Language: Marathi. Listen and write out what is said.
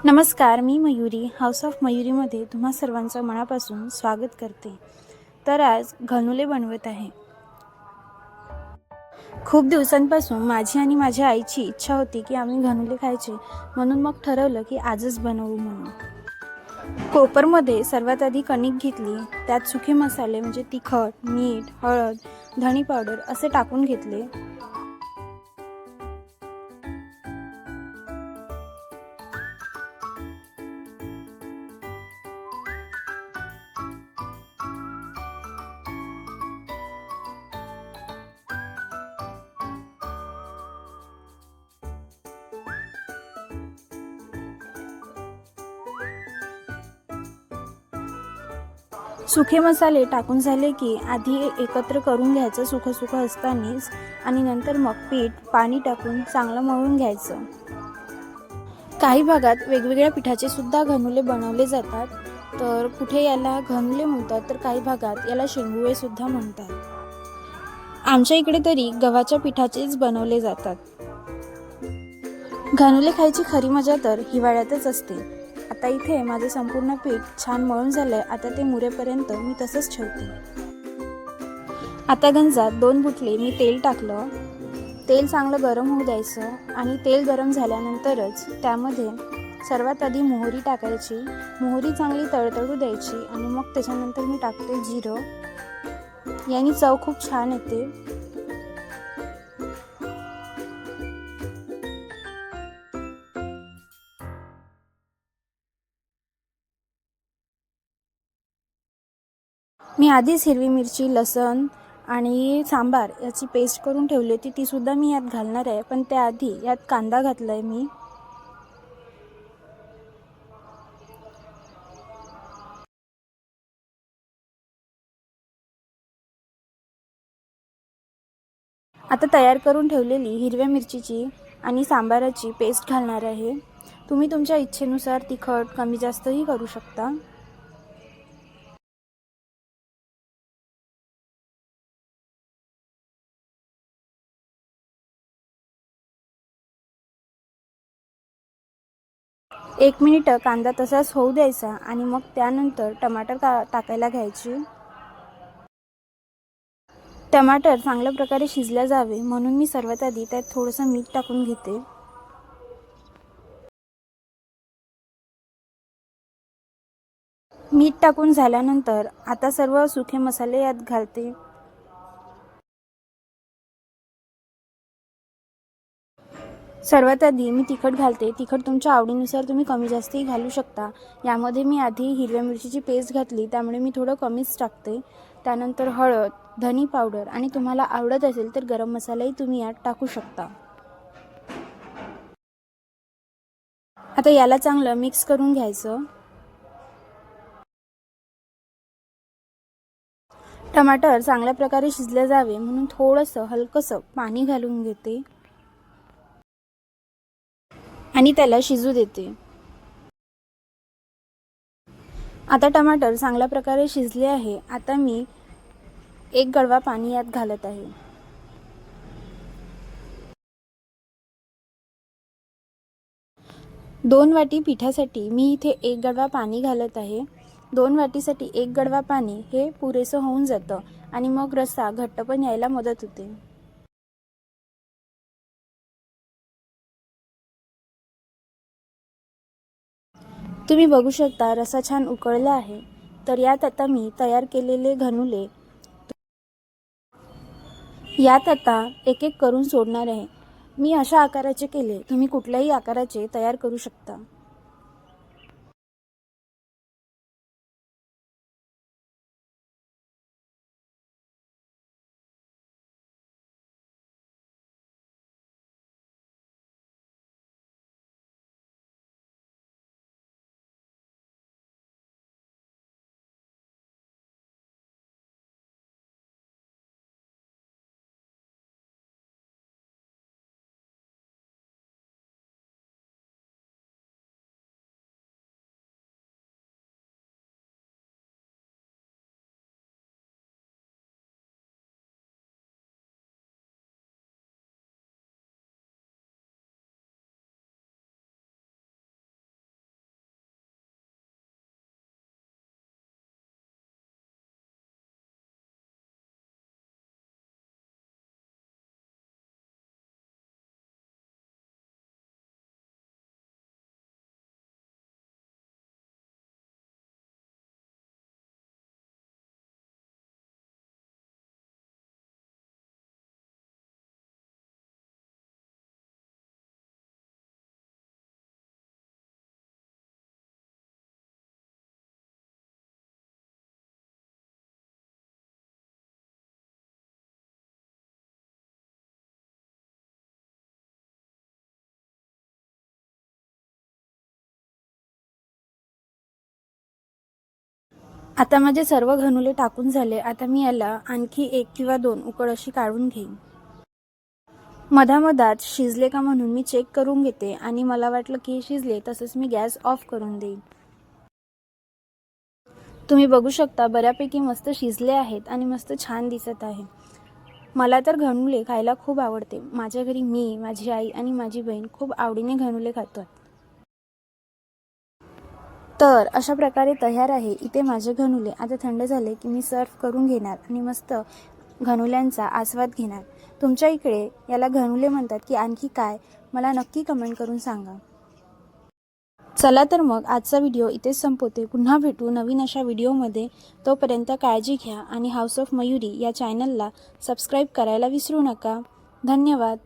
नमस्कार, मी मयुरी हाऊस ऑफ मयुरीमध्ये तुम्हा सर्वांचं मनापासून स्वागत करते. तर आज घनुले बनवत आहे. खूप दिवसांपासून माझी आणि माझ्या आईची इच्छा होती की आम्ही घनुले खायचे, म्हणून मग ठरवलं की आजच बनवू म्हणून. कोपरमध्ये सर्वात आधी कणिक घेतली, त्यात सुखे मसाले म्हणजे तिखट, मीठ, हळद, धणी पावडर असे टाकून घेतले. सुखे मसाले टाकून झाले की आधी एकत्र करून घ्यायचं सुखं असतानाच, आणि नंतर मग पीठ पाणी टाकून चांगलं मळून घ्यायचं. काही भागात वेगवेगळ्या पिठाचे सुद्धा घनुले बनवले जातात. तर कुठे याला घनुले म्हणतात, तर काही भागात याला शेंगुळे सुद्धा म्हणतात. आमच्या इकडे तरी गव्हाच्या पिठाचेच बनवले जातात. घनुले खायची खरी मजा तर हिवाळ्यातच असते. आता इथे माझं संपूर्ण पीठ छान मळून झालंय. आता ते मुरेपर्यंत मी तसंच ठेवते. आता गंजात 2 बुटले मी तेल टाकलं. तेल चांगलं गरम होऊ द्यायचं आणि तेल गरम झाल्यानंतरच त्यामध्ये सर्वात आधी मोहरी टाकायची. मोहरी चांगली तळतळू द्यायची आणि मग त्याच्यानंतर मी टाकते जिरं. याने चव खूप छान येते. मी आधीच हिरवी मिरची, लसण आणि सांबार याची पेस्ट करून ठेवली होती, ती सुद्धा मी यात घालणार आहे. पण त्याआधी यात कांदा घातला आहे मी. आता तयार करून ठेवलेली हिरव्या मिरचीची आणि सांबाराची पेस्ट घालणार आहे. तुम्ही तुमच्या इच्छेनुसार तिखट कमी जास्तही करू शकता. एक मिनिट कांदा तसाच होऊ द्यायचा आणि मग त्यानंतर टमाटर टाकायला घ्यायची. टमाटर चांगल्या प्रकारे शिजल्या जावे म्हणून मी सर्वात आधी त्यात थोडंसं मीठ टाकून घेते. मीठ टाकून झाल्यानंतर आता सर्व सुखे मसाले यात घालते. सर्वात आधी मी तिखट घालते. तिखट तुमच्या आवडीनुसार तुम्ही कमी जास्तही घालू शकता. यामध्ये मी आधी हिरव्या मिरचीची पेस्ट घातली, त्यामुळे मी थोडं कमीच टाकते. त्यानंतर हळद, धनी पावडर आणि तुम्हाला आवडत असेल तर गरम मसालाही तुम्ही यात टाकू शकता. आता याला चांगलं मिक्स करून घ्यायचं. टमाटर चांगल्या प्रकारे शिजले जावे म्हणून थोडंसं हलकंसं पाणी घालून घेते आणि त्याला शिजू देते. आता टमाटर चांगल्या प्रकारे शिजले आहे. आता मी 1 गडवा पाणी यात घालत आहे. 2 वाटी पिठासाठी मी इथे 1 गडवा पाणी घालत आहे. 2 वाटीसाठी 1 गडवा पाणी हे पुरेसं होऊन जातं आणि मग रस्सा घट्ट पण यायला मदत होते. तुम्ही बघू शकता रस्सा छान उकळला आहे. तर यात आता मी तयार केलेले घनुले यात आता एक एक करून सोडणार आहे. मी अशा आकाराचे केले, तुम्ही कुठल्याही आकाराचे तयार करू शकता. आता माझे सर्व घनुले टाकून झाले. आता मी याला आणखी 1 किंवा 2 उकळ अशी काढून घेईन. मधामधात शिजले का म्हणून मी चेक करून घेते आणि मला वाटलं की शिजले तसंच मी गॅस ऑफ करून देईन. तुम्ही बघू शकता बऱ्यापैकी मस्त शिजले आहेत आणि मस्त छान दिसत आहे. मला तर घनुले खायला खूप आवडते. माझ्या घरी मी, माझी आई आणि माझी बहीण खूप आवडीने घनुले खातात. तर अशा प्रकारे तयार आहे इथे माझे घनुले. आता थंड झाले की मी सर्व करून घेणार आणि मस्त घनुल्यांचा आस्वाद घेणार. तुमच्या इकडे याला घनुले म्हणतात की आणखी काय, मला नक्की कमेंट करून सांगा. चला तर मग आजचा व्हिडिओ इथेच संपवते. पुन्हा भेटू नवीन अशा व्हिडिओमध्ये. तोपर्यंत काळजी घ्या आणि हाऊस ऑफ मयुरी या चॅनलला सबस्क्राईब करायला विसरू नका. धन्यवाद.